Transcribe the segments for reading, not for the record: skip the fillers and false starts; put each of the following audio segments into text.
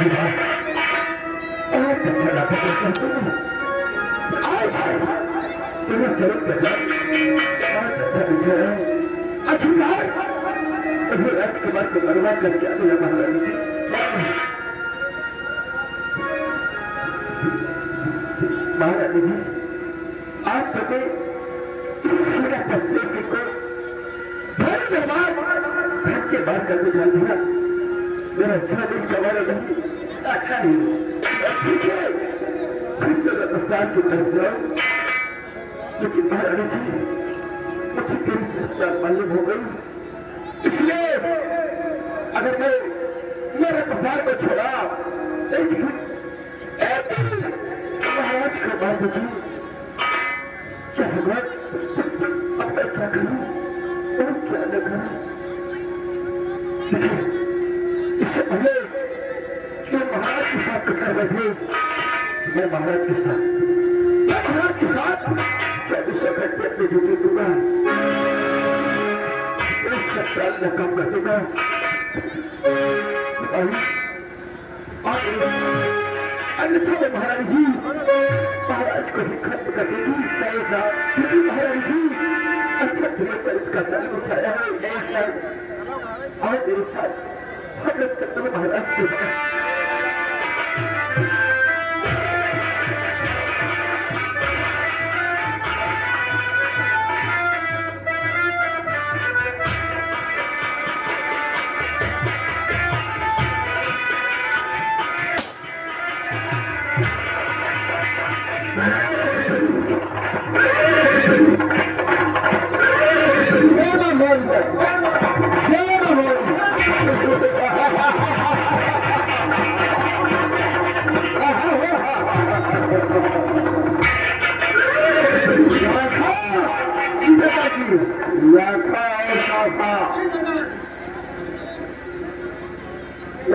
महाराज जी, आप कभी मेरा तस्वीर को के बाहर करके जान दिया। मेरा शादी कमाने नहीं अच्छा नहीं ठीक है, प्रसाद की तरफ जाओ, लेकिन महारानी जी मुझे तेरी सच्चा मालूम हो गई, इसलिए अगर मैं मेरे प्रसाद को छोड़ा एक महाराज को बात होगी क्या होगा, अब मैं क्या करूं और क्या न करूं। इससे पहले कि महाराज के साथ कर बैठे, मैं महाराज के साथ 2400 घंटे अपनी ड्यूटी दूंगा, एक सप्ताह में काम कर दूंगा और अन्यथा में महाराज जी महाराज को ही खत्म कर देगी, क्योंकि महाराज जी अच्छा तुम्हें चरित्र का साल उठाया है और मेरे साथ हम लोग करते हुए महाराज के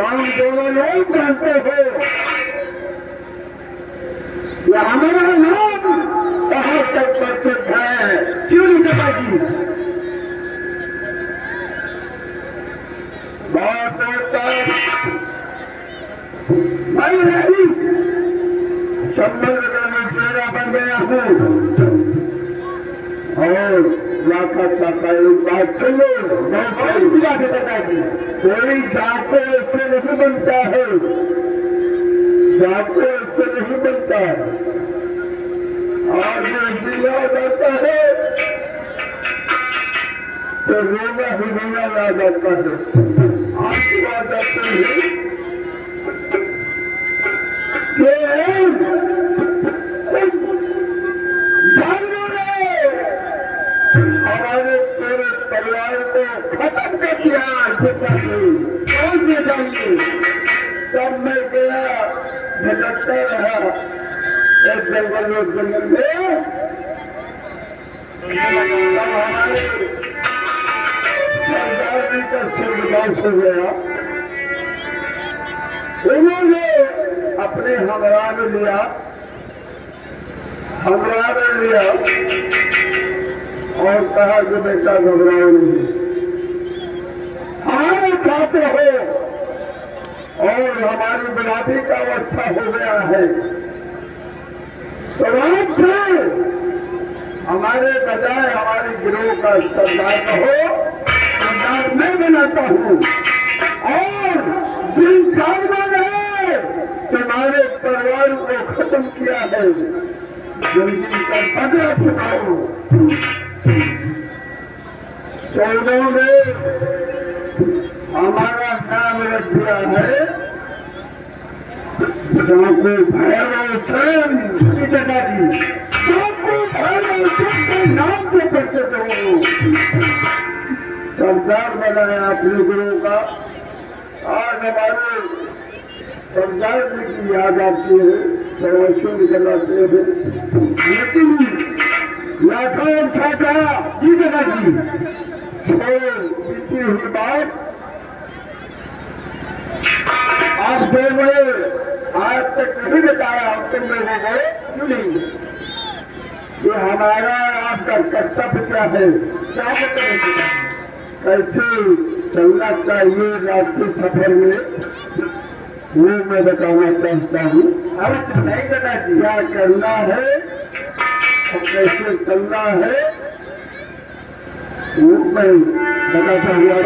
हम दोनों लोग जानते हो यह हमारा नाम कहाँ तक प्रसिद्ध है, क्यों नहीं पता जी। बहुत मैं नहीं संबंध में तेरा बन गया हूँ और लाखा चाहता एक बात सुनो, मैं बड़ी बात बता दी, कोई जाते उससे नहीं बनता है, जाते उससे नहीं बनता है, और जो दिया जाता है तो रोना ही रोना ला जाता है। आपकी बात आती है हमारे पूरे परिवार को खत्म कर दिया, तब मैं गया भटकता रहा एक जंगल में हमारे सरदार जी का स्वर्गवास हो गया। उन्होंने अपने हमरा में लिया और कहा कि बेटा घबराओ नहीं, हमारे छात्र हो और हमारी बिरादरी का अवस्था हो गया है, तो आज से हमारे बजाय हमारे गिरोह का सरदार कहो, सरदार मैं बनाता हूँ, और जिन जानवरों ने तुम्हारे परिवार को खत्म किया है जिनका बदला चुकाओ, तो उन्होंने हमारा नाम रख दिया है डाकू भैरव चंद जी, डाकू भैरव चंद के नाम से प्रसिद्ध हो, सरदार बनाया अपने गुरु का। आज हमारे सरदार जी की याद आती है, सर्वस्व निकल आते हैं, लेकिन लाखों छाता जी जगह जी बीती हुई बात आप दोनों आज तक नहीं बताया, तुम लोगों को क्यों नहीं, ये हमारा आपका कर्तव्य क्या है, क्या बताएंगे, कैसे चलना चाहिए राष्ट्रीय सफर में, वो मैं बताना चाहता हूँ। अवश्य नहीं करना, क्या करना है और कैसे चलना है वो मैं बताता हुआ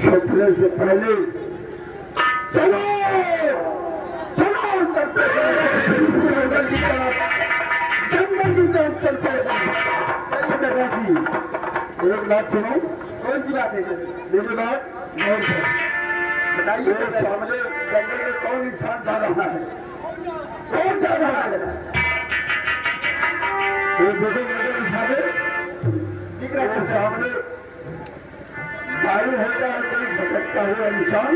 छुपने से पहले चलो चलो चलते जंगल की तरफ चलते दादाजी। एक बात सुनो। कौन सी बात है? मेरी बात गौर से बताइए। सामने जंगल में कौन इंसान जा रहा है? कौन जा रहा है? सामने मालूम होता है कोई भटकता हुआ इंसान।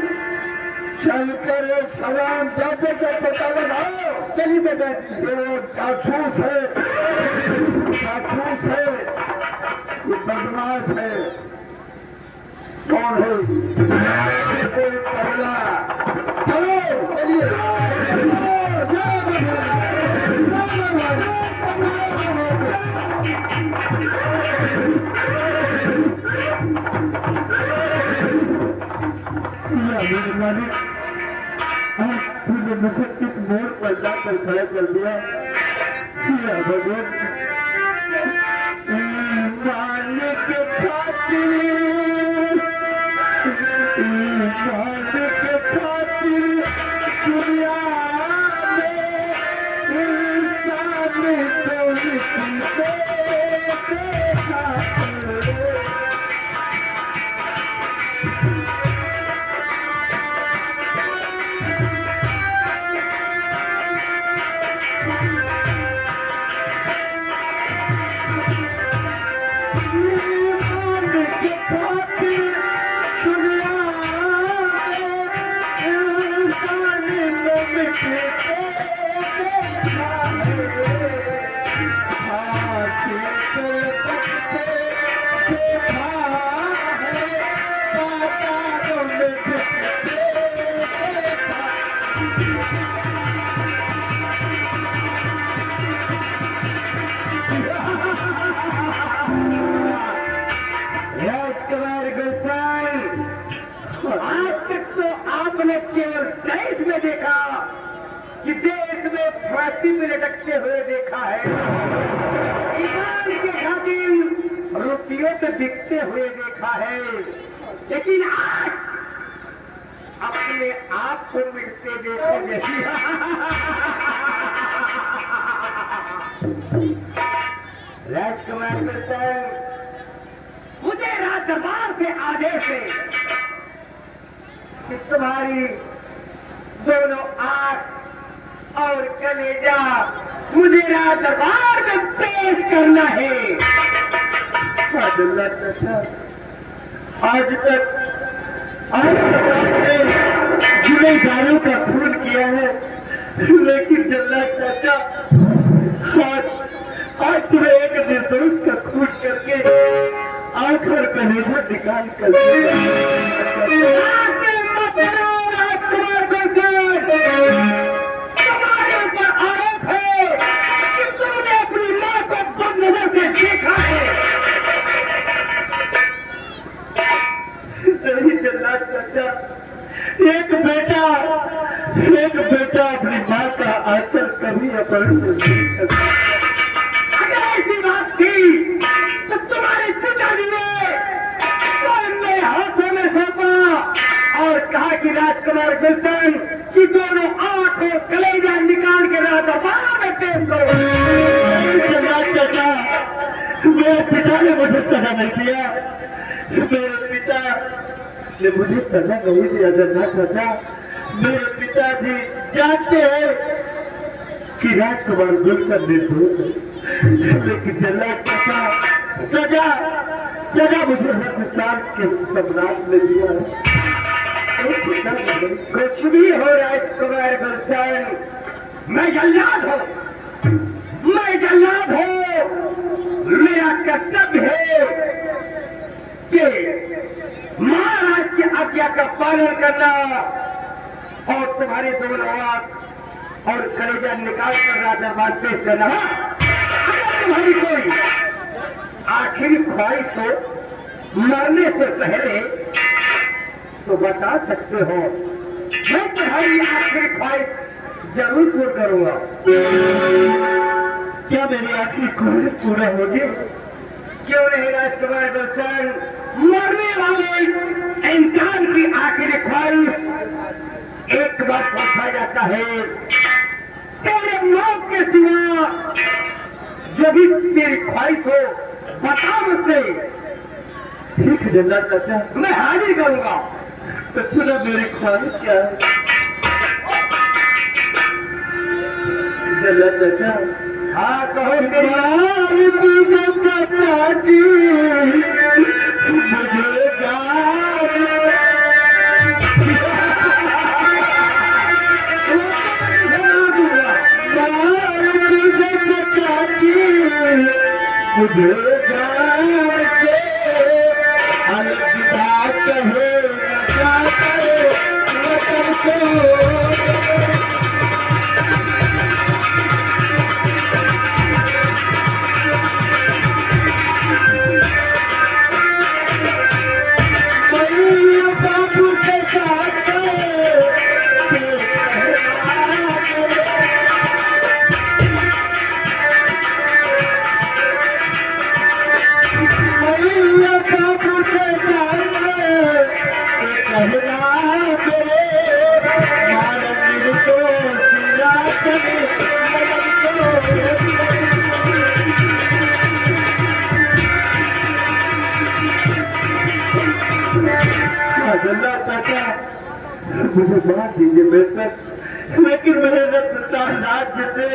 चलकर सलाम जाते का पता लगाओ। चलिए दादाजी। ये जासूस है, जासूस है, ये बदमाश है। कौन है? कोई पहला। चलो चलिए। आपने मुझे किस मोड़ पर जाकर खड़ा कर दिया? भगवान ईमान के खातिर, ईमान के खातिर दुनिया में इंसान को देखा। केवल देश में देखा कि देश में फांसी में लटकते हुए देखा है, ईमान के खातिर रुपयों पे बिकते हुए देखा है, लेकिन आज अपने आप को मिलते देखे नहीं। राजकुमार मित्तल, मुझे राजदरबार से आदेश है कि तुम्हारी दोनों आंख और कलेजा मुझे राजदरबार में पेश करना है। आज तक आपने जुल्मेदारों का खून किया है, लेकिन जल्लाद चाचा आज तुम्हें एक निर्दोष का खून करके आंख और कलेजा निकाल कर तुम्हारे ऊपर आरोप है कि तुमने अपनी मां को बद नजर से देखा है। नहीं जल्लाद चाचा, एक बेटा अपनी मां का आंचल कभी अपहरण नहीं करता। अगर ऐसी बात थी तो तुम्हारे पिताजी ने मेरे हाथों में सौंपा और कहा कि राजकुमार गुलशन की दोनों आंख और कलेजा निकाल के राजदरबार में पेश करो। चाचा, मेरे पिता ने मुझे सजा नहीं दिया, मेरे पिता ने मुझे सजा नहीं दिया। जल्लाद चाचा, मेरे पिताजी जानते हैं कि राजकुमार गुलशन निर्दोष है, लेकिन जल्लाद चाचा सजा मुझे हिंदुस्तान के सम्राट ने दिया है। कुछ भी हो राजकुमार गुलशन, मैं जल्लाद हूँ, मेरा कर्तव्य है कि महाराज की आज्ञा का पालन करना और तुम्हारे दोनों आंख और कलेजा निकाल कर राजदरबार पेश करना। अगर तुम्हारी कोई आखिरी ख्वाहिश हो मरने से पहले तो बता सकते हो, मैं तुम्हारी आखिरी ख्वाहिश जरूर पूर्ण करूंगा। क्या मेरी आखिरी ख्वाहिश पूरा होगी? क्यों नहीं राजकुमार गुलशन, मरने वाले इंसान की आखिरी ख्वाहिश एक बार पूछा जाता है, तेरे मौत के सिवा जो भी तेरी ख्वाहिश हो बता मुझसे। ठीक है जल्लाद चाचा, मैं हाजिर करूंगा। तो सुनो मेरी ख्वाहिश क्या है जल्लाद चाचा? हाँ कहो मेरी चाचा जी, मुझे मुझे जान के अलविदा कहे वतन को। बाबू के साथ मुझे माफ दीजिए बेहतर, लेकिन मेरे रत्नदार राज्य से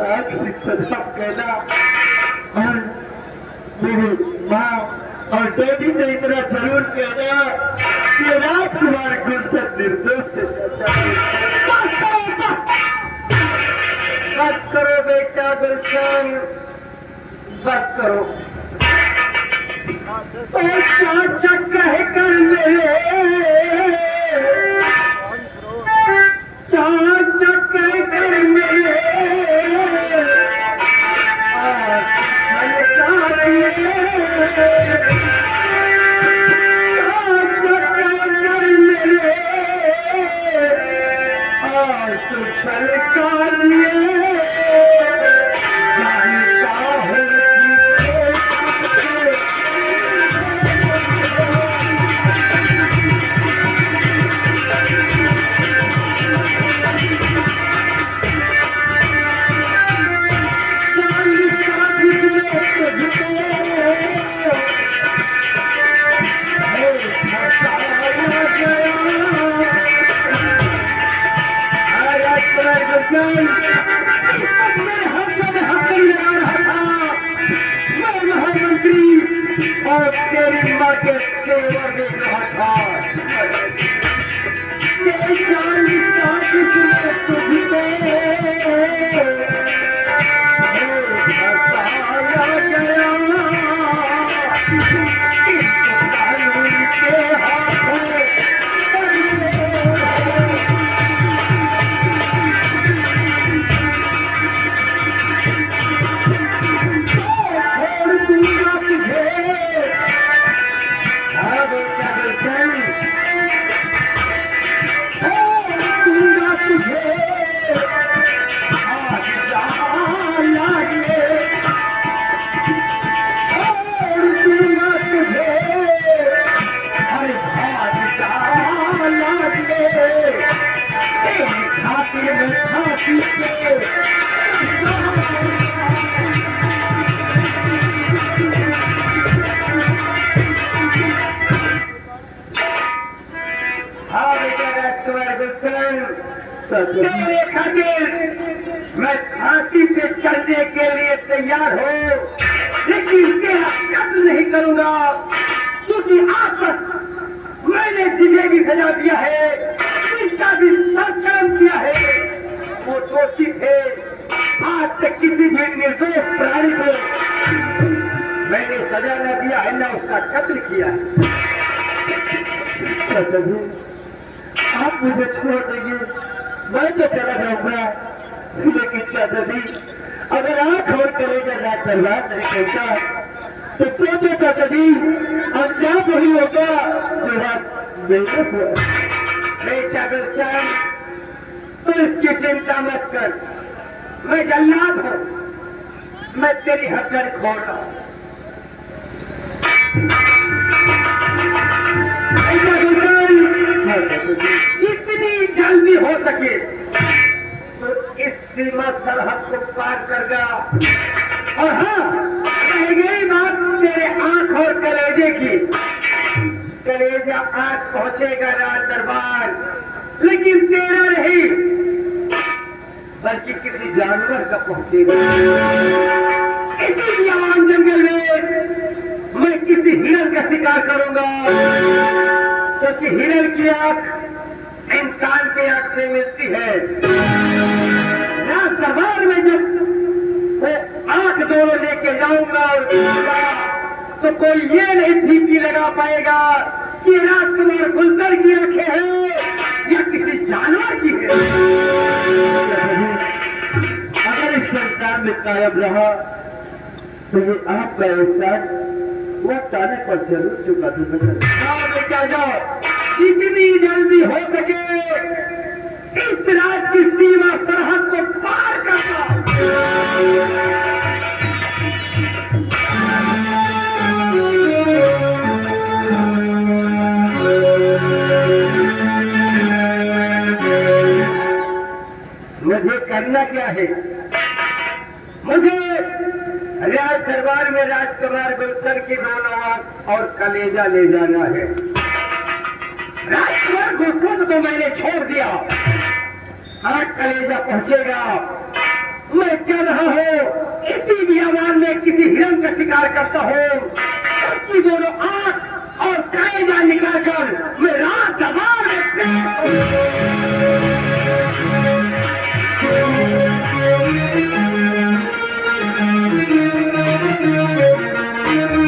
आखिरी सदा कहना और मेरी माँ और बेटी से इतना जरूर कहना कि राजकुमार गुलशन निर्दोष बस करो बेटा गुलशन, बस करो। कह कर मेरे और तेरी माँ के तेवर देख रहा था। तेरी जान तेरे खातिर मैं फांसी पे चढ़ने के लिए तैयार हूँ, लेकिन तेरा कत्ल नहीं करूंगा, क्योंकि आज तक मैंने जिन्हें भी सजा दिया है, जिसका भी संकलन किया है, वो दोषी थे। आज तक किसी भी निर्दोष प्राणी को मैंने सजा न दिया है, न उसका कत्ल किया है। आप मुझे छोड़ दीजिए, मैं तो चला जाऊंगा, लेकिन चाचा जी अगर आंख और करेगा रात बर्बाद नहीं होता तो सोचो चाचा जी अंजाम वही होगा जो रात बेटा गुलशन, तो इसकी चिंता मत कर। मैं जल्लाद हूँ, मैं तेरी हथकड़ी खोल रहा हूं। जितनी जल्दी हो सके तो इस सीमा सरहद को पार कर गया। और हाँ, रह गई बात तेरे आंख और कलेजे की। कलेजा आज पहुंचेगा राज दरबार, लेकिन तेरा नहीं बल्कि किसी जानवर का पहुंचेगा। इसी जवान जंगल में मैं किसी हिरण का शिकार करूंगा, क्योंकि हिरण की आंख इंसान की आंख से मिलती है। राज दरबार में जब वो आंख दोनों लेके जाऊंगा और तो कोई ये नहीं ठीकी लगा पाएगा कि राजकुमार गुलतर की आंखें हैं या किसी जानवर की है। अगर इस संसार में कायम रहा तो ये आपका एहसास वक्त आने पर जरूर चुका दूंगा। जाओ, जितनी जल्दी हो सके इस रात की सीमा सरहद को पार करना। मुझे करना क्या है? मुझे राज दरबार में राजकुमार गुलशन की दोनों आंख और कलेजा ले जाना है। राजकुमार गुलशन तो मैंने छोड़ दिया, आज कलेजा पहुंचेगा। मैं कह रहा हूं